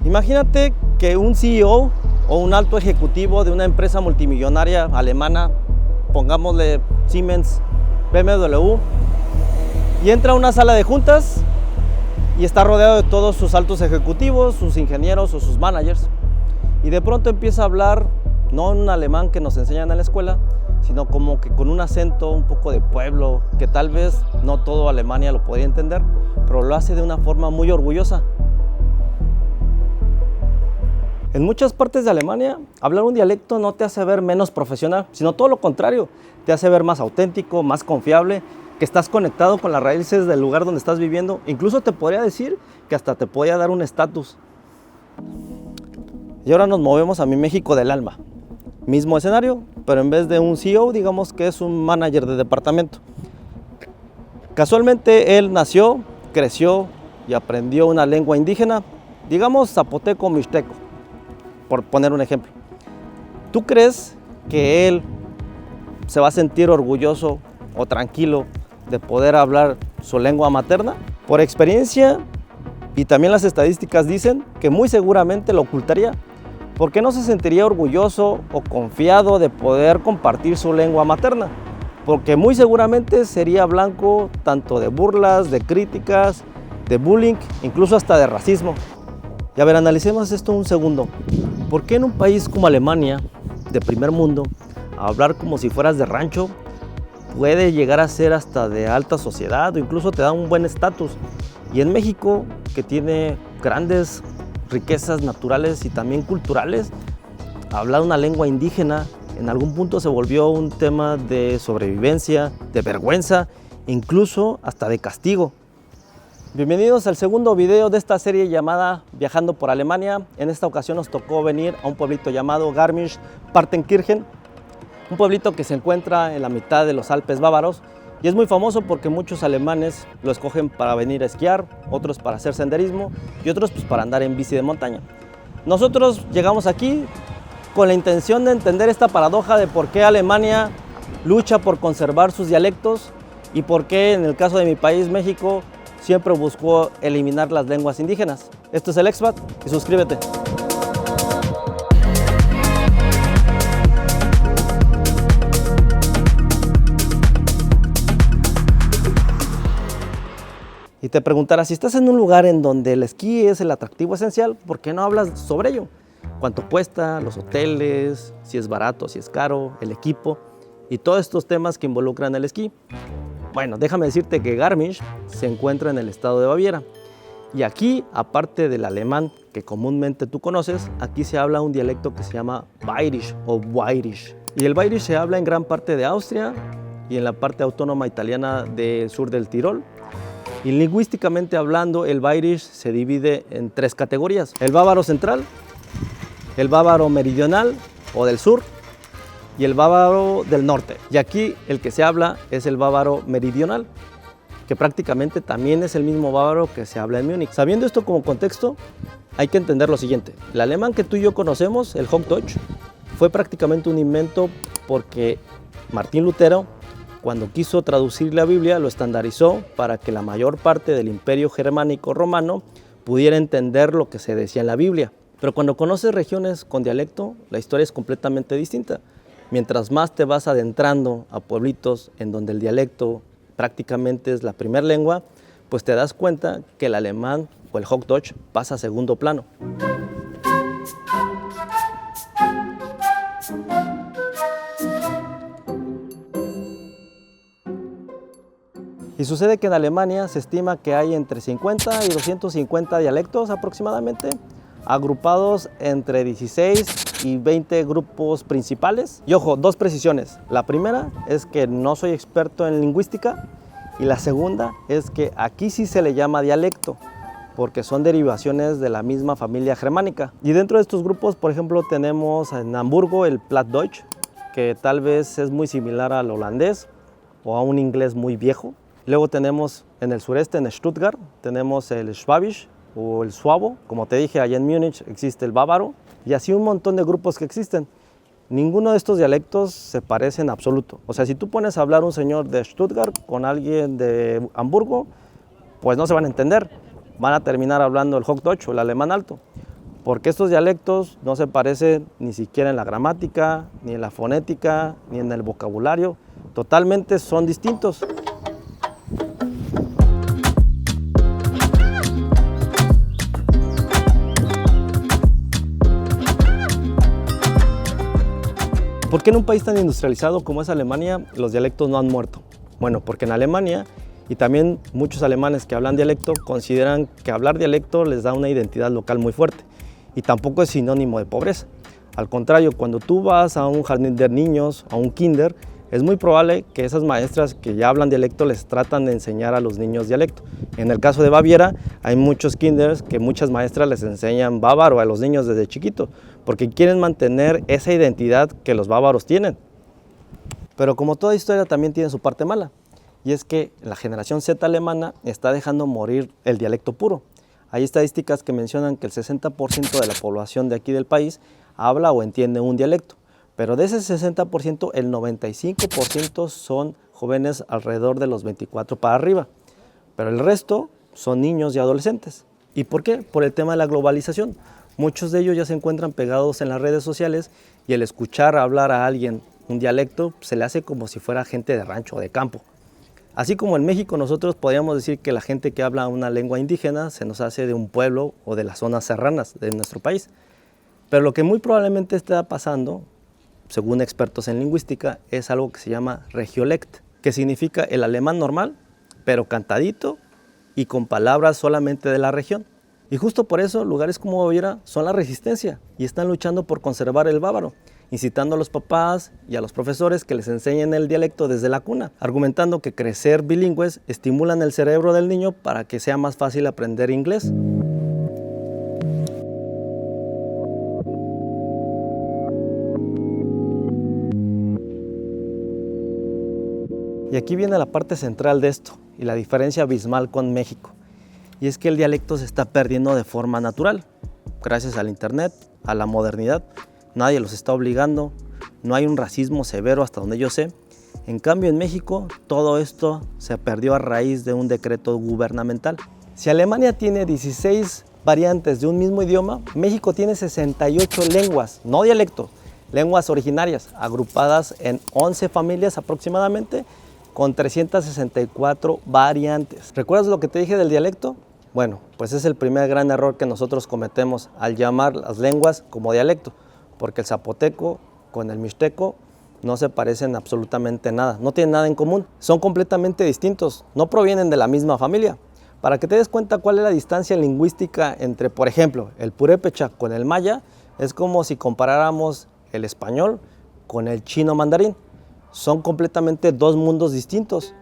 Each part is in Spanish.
Imagínate que un CEO o un alto ejecutivo de una empresa multimillonaria alemana, pongámosle Siemens, BMW, y entra a una sala de juntas y está rodeado de todos sus altos ejecutivos, sus ingenieros o sus managers, y de pronto empieza a hablar no en un alemán que nos enseñan en la escuela, sino como que con un acento un poco de pueblo, que tal vez no todo Alemania lo podría entender, pero lo hace de una forma muy orgullosa. En muchas partes de Alemania, hablar un dialecto no te hace ver menos profesional, sino todo lo contrario, te hace ver más auténtico, más confiable, que estás conectado con las raíces del lugar donde estás viviendo. Incluso te podría decir que hasta te podría dar un estatus. Y ahora nos movemos a mi México del alma. Mismo escenario, pero en vez de un CEO, digamos que es un manager de departamento. Casualmente él nació, creció y aprendió una lengua indígena, digamos zapoteco o mixteco, por poner un ejemplo. ¿Tú crees que él se va a sentir orgulloso o tranquilo de poder hablar su lengua materna? Por experiencia, y también las estadísticas dicen que muy seguramente lo ocultaría, porque no se sentiría orgulloso o confiado de poder compartir su lengua materna, porque muy seguramente sería blanco tanto de burlas, de críticas, de bullying, incluso hasta de racismo. Y a ver, analicemos esto un segundo. ¿Por qué en un país como Alemania, de primer mundo, hablar como si fueras de rancho puede llegar a ser hasta de alta sociedad o incluso te da un buen estatus? Y en México, que tiene grandes riquezas naturales y también culturales, hablar una lengua indígena en algún punto se volvió un tema de sobrevivencia, de vergüenza, incluso hasta de castigo. Bienvenidos al segundo video de esta serie llamada Viajando por Alemania. En esta ocasión nos tocó venir a un pueblito llamado Garmisch-Partenkirchen, un pueblito que se encuentra en la mitad de los Alpes bávaros y es muy famoso porque muchos alemanes lo escogen para venir a esquiar, otros para hacer senderismo y otros pues para andar en bici de montaña. Nosotros llegamos aquí con la intención de entender esta paradoja de por qué Alemania lucha por conservar sus dialectos y por qué en el caso de mi país, México, siempre buscó eliminar las lenguas indígenas. Esto es el Expat y suscríbete. Y te preguntarás, si estás en un lugar en donde el esquí es el atractivo esencial, ¿por qué no hablas sobre ello? ¿Cuánto cuesta? ¿Los hoteles? ¿Si es barato? ¿Si es caro? ¿El equipo? Y todos estos temas que involucran el esquí. Bueno, déjame decirte que Garmisch se encuentra en el estado de Baviera. Y aquí, aparte del alemán que comúnmente tú conoces, aquí se habla un dialecto que se llama Bairisch o Bairisch. Y el Bairisch se habla en gran parte de Austria y en la parte autónoma italiana del sur del Tirol. Y lingüísticamente hablando, el Bairisch se divide en tres categorías: el bávaro central, el bávaro meridional o del sur y el bávaro del norte. Y aquí el que se habla es el bávaro meridional, que prácticamente también es el mismo bávaro que se habla en Múnich. Sabiendo esto como contexto, hay que entender lo siguiente: el alemán que tú y yo conocemos, el Hochdeutsch, fue prácticamente un invento porque Martín Lutero, cuando quiso traducir la Biblia, lo estandarizó para que la mayor parte del imperio germánico romano pudiera entender lo que se decía en la Biblia. Pero cuando conoces regiones con dialecto, la historia es completamente distinta. Mientras más te vas adentrando a pueblitos en donde el dialecto prácticamente es la primera lengua, pues te das cuenta que el alemán o el Hochdeutsch pasa a segundo plano. Y sucede que en Alemania se estima que hay entre 50 y 250 dialectos aproximadamente, agrupados entre 16 y 20 grupos principales. Y ojo, dos precisiones. La primera es que no soy experto en lingüística y la segunda es que aquí sí se le llama dialecto porque son derivaciones de la misma familia germánica. Y dentro de estos grupos, por ejemplo, tenemos en Hamburgo el Plattdeutsch, que tal vez es muy similar al holandés o a un inglés muy viejo. Luego tenemos en el sureste, en Stuttgart, tenemos el Schwabisch o el Suabo. Como te dije, allá en Múnich existe el bávaro y así un montón de grupos que existen. Ninguno de estos dialectos se parece en absoluto. O sea, si tú pones a hablar un señor de Stuttgart con alguien de Hamburgo, pues no se van a entender. Van a terminar hablando el Hochdeutsch o el alemán alto. porque estos dialectos no se parecen ni siquiera en la gramática, ni en la fonética, ni en el vocabulario, totalmente son distintos. ¿Por qué en un país tan industrializado como es Alemania los dialectos no han muerto? Bueno, porque en Alemania, y también muchos alemanes que hablan dialecto, consideran que hablar dialecto les da una identidad local muy fuerte y tampoco es sinónimo de pobreza. Al contrario, cuando tú vas a un jardín de niños, a un kinder, es muy probable que esas maestras que ya hablan dialecto les tratan de enseñar a los niños dialecto. En el caso de Baviera, hay muchos kinders que muchas maestras les enseñan bávaro a los niños desde chiquitos, porque quieren mantener esa identidad que los bávaros tienen. Pero como toda historia también tiene su parte mala, y es que la generación Z alemana está dejando morir el dialecto puro. Hay estadísticas que mencionan que el 60% de la población de aquí del país habla o entiende un dialecto. Pero de ese 60%, el 95% son jóvenes alrededor de los 24 para arriba. Pero el resto son niños y adolescentes. ¿Y por qué? Por el tema de la globalización. Muchos de ellos ya se encuentran pegados en las redes sociales y el escuchar hablar a alguien un dialecto se le hace como si fuera gente de rancho o de campo. Así como en México nosotros podríamos decir que la gente que habla una lengua indígena se nos hace de un pueblo o de las zonas serranas de nuestro país. Pero lo que muy probablemente está pasando, según expertos en lingüística, es algo que se llama regiolect, que significa el alemán normal, pero cantadito y con palabras solamente de la región. Y justo por eso lugares como Baviera son la resistencia y están luchando por conservar el bávaro, incitando a los papás y a los profesores que les enseñen el dialecto desde la cuna, argumentando que crecer bilingües estimulan el cerebro del niño para que sea más fácil aprender inglés. Y aquí viene la parte central de esto y la diferencia abismal con México. Y es que el dialecto se está perdiendo de forma natural, gracias al internet, a la modernidad. Nadie los está obligando, no hay un racismo severo hasta donde yo sé. En cambio en México todo esto se perdió a raíz de un decreto gubernamental. Si Alemania tiene 16 variantes de un mismo idioma, México tiene 68 lenguas, no dialectos, lenguas originarias, agrupadas en 11 familias aproximadamente, con 364 variantes. ¿Recuerdas lo que te dije del dialecto? Bueno, pues es el primer gran error que nosotros cometemos al llamar las lenguas como dialecto, porque el zapoteco con el mixteco no se parecen absolutamente nada, no tienen nada en común, son completamente distintos, no provienen de la misma familia. Para que te des cuenta cuál es la distancia lingüística entre, por ejemplo, el purépecha con el maya, es como si comparáramos el español con el chino mandarín. Son completamente dos mundos distintos.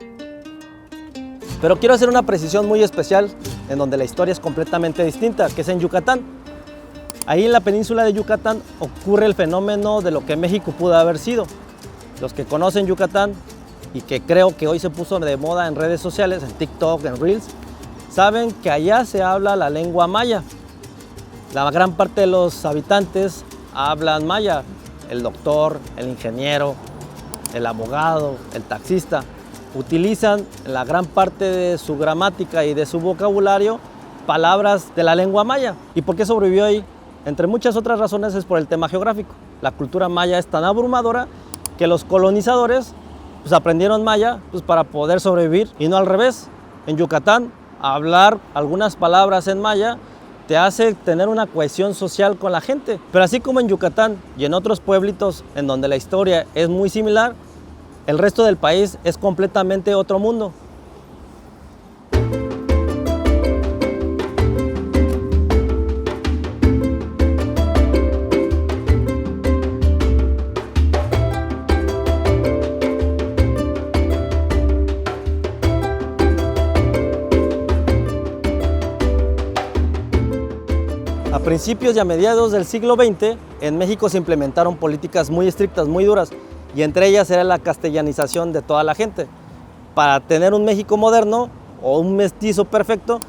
Pero quiero hacer una precisión muy especial en donde la historia es completamente distinta, que es en Yucatán. Ahí en la península de Yucatán ocurre el fenómeno de lo que México pudo haber sido. Los que conocen Yucatán y que creo que hoy se puso de moda en redes sociales, en TikTok, en Reels, saben que allá se habla la lengua maya. La gran parte de los habitantes hablan maya, el doctor, el ingeniero, el abogado, el taxista, utilizan la gran parte de su gramática y de su vocabulario palabras de la lengua maya. ¿Y por qué sobrevivió ahí? Entre muchas otras razones es por el tema geográfico. La cultura maya es tan abrumadora que los colonizadores pues, aprendieron maya pues, para poder sobrevivir y no al revés. En Yucatán, hablar algunas palabras en maya te hace tener una cohesión social con la gente. Pero así como en Yucatán y en otros pueblitos en donde la historia es muy similar, el resto del país es completamente otro mundo. A principios y a mediados del siglo XX, en México se implementaron políticas muy estrictas, muy duras, y entre ellas era la castellanización de toda la gente. Para tener un México moderno o un mestizo perfecto,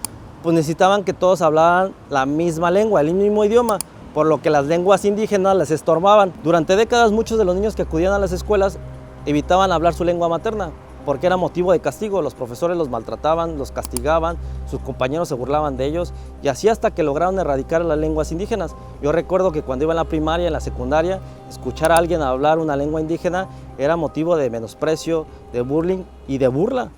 pues necesitaban que todos hablaran la misma lengua, el mismo idioma, por lo que las lenguas indígenas les estorbaban. Durante décadas muchos de los niños que acudían a las escuelas evitaban hablar su lengua materna, porque era motivo de castigo. Los profesores los maltrataban, los castigaban, sus compañeros se burlaban de ellos y así hasta que lograron erradicar las lenguas indígenas. Yo recuerdo que cuando iba en la primaria, en la secundaria, escuchar a alguien hablar una lengua indígena era motivo de menosprecio, de bullying y de burla.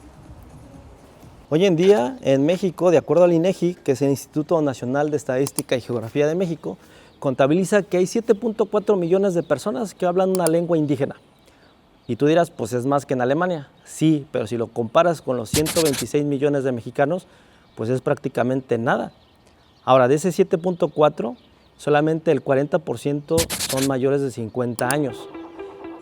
Hoy en día en México, de acuerdo al INEGI, que es el Instituto Nacional de Estadística y Geografía de México, contabiliza que hay 7.4 millones de personas que hablan una lengua indígena. Y tú dirás, pues es más que en Alemania. Sí, pero si lo comparas con los 126 millones de mexicanos, pues es prácticamente nada. Ahora, de ese 7.4, solamente el 40% son mayores de 50 años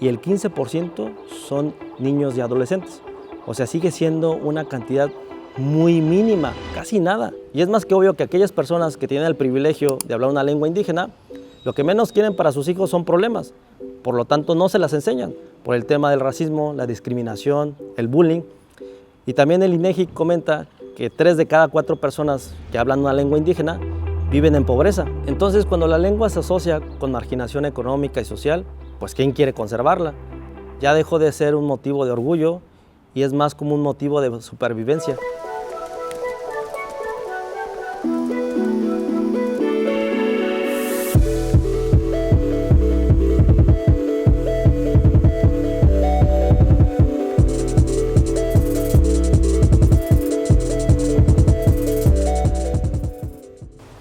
y el 15% son niños y adolescentes. O sea, sigue siendo una cantidad muy mínima, casi nada. Y es más que obvio que aquellas personas que tienen el privilegio de hablar una lengua indígena, lo que menos quieren para sus hijos son problemas. Por lo tanto, no se las enseñan por el tema del racismo, la discriminación, el bullying. Y también el INEGI comenta que 3 de cada 4 personas que hablan una lengua indígena viven en pobreza. Entonces, cuando la lengua se asocia con marginación económica y social, pues ¿quién quiere conservarla? Ya dejó de ser un motivo de orgullo y es más como un motivo de supervivencia.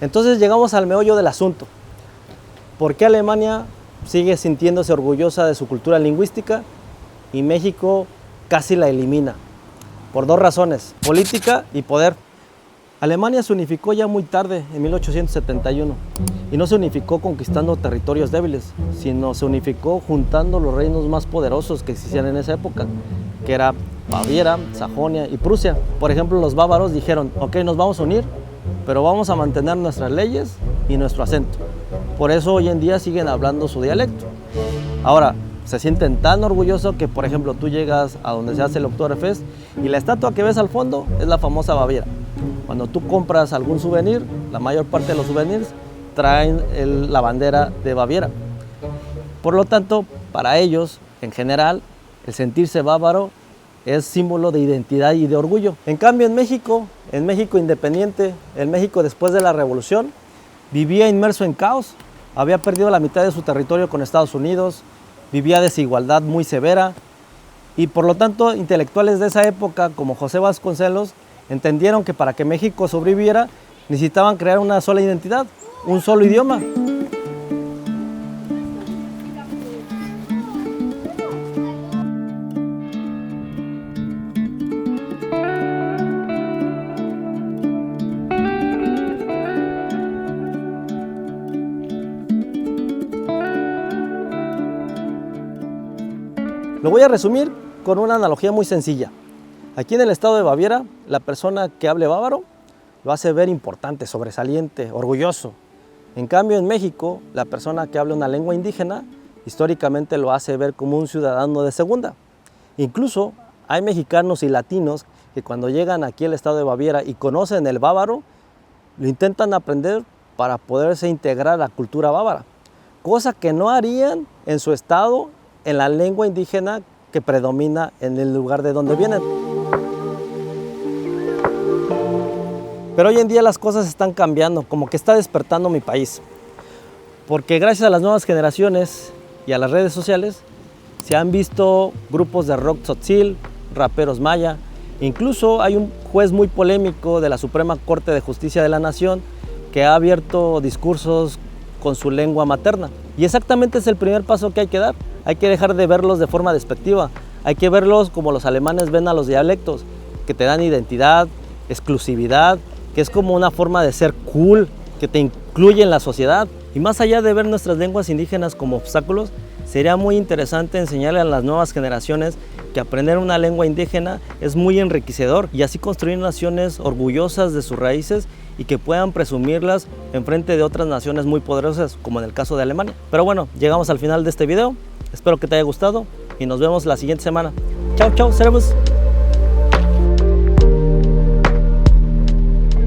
Entonces llegamos al meollo del asunto. ¿Por qué Alemania sigue sintiéndose orgullosa de su cultura lingüística y México casi la elimina? Por 2 razones, política y poder. Alemania se unificó ya muy tarde, en 1871, y no se unificó conquistando territorios débiles, sino se unificó juntando los reinos más poderosos que existían en esa época, que era Baviera, Sajonia y Prusia. Por ejemplo, los bávaros dijeron, ok, nos vamos a unir, pero vamos a mantener nuestras leyes y nuestro acento. Por eso hoy en día siguen hablando su dialecto. Ahora, se sienten tan orgullosos que, por ejemplo, tú llegas a donde se hace el Oktoberfest y la estatua que ves al fondo es la famosa Baviera. Cuando tú compras algún souvenir, la mayor parte de los souvenirs traen la bandera de Baviera. Por lo tanto, para ellos, en general, el sentirse bávaro es símbolo de identidad y de orgullo. En cambio, en México independiente, en México después de la Revolución, vivía inmerso en caos. Había perdido la mitad de su territorio con Estados Unidos, vivía desigualdad muy severa y por lo tanto intelectuales de esa época como José Vasconcelos entendieron que para que México sobreviviera necesitaban crear una sola identidad, un solo idioma. Lo voy a resumir con una analogía muy sencilla. Aquí en el estado de Baviera, la persona que hable bávaro lo hace ver importante, sobresaliente, orgulloso. En cambio, en México, la persona que habla una lengua indígena históricamente lo hace ver como un ciudadano de segunda. Incluso hay mexicanos y latinos que cuando llegan aquí al estado de Baviera y conocen el bávaro, lo intentan aprender para poderse integrar a la cultura bávara, cosa que no harían en su estado en la lengua indígena que predomina en el lugar de donde vienen. Pero hoy en día las cosas están cambiando, como que está despertando mi país. Porque gracias a las nuevas generaciones y a las redes sociales, se han visto grupos de rock tzotzil, raperos maya. Incluso hay un juez muy polémico de la Suprema Corte de Justicia de la Nación que ha abierto discursos con su lengua materna. Y exactamente es el primer paso que hay que dar. Hay que dejar de verlos de forma despectiva. Hay que verlos como los alemanes ven a los dialectos, que te dan identidad, exclusividad, que es como una forma de ser cool, que te incluye en la sociedad. Y más allá de ver nuestras lenguas indígenas como obstáculos, sería muy interesante enseñarle a las nuevas generaciones que aprender una lengua indígena es muy enriquecedor y así construir naciones orgullosas de sus raíces y que puedan presumirlas en frente de otras naciones muy poderosas, como en el caso de Alemania. Pero bueno, llegamos al final de este video. Espero que te haya gustado y nos vemos la siguiente semana. Chao, chao, servus.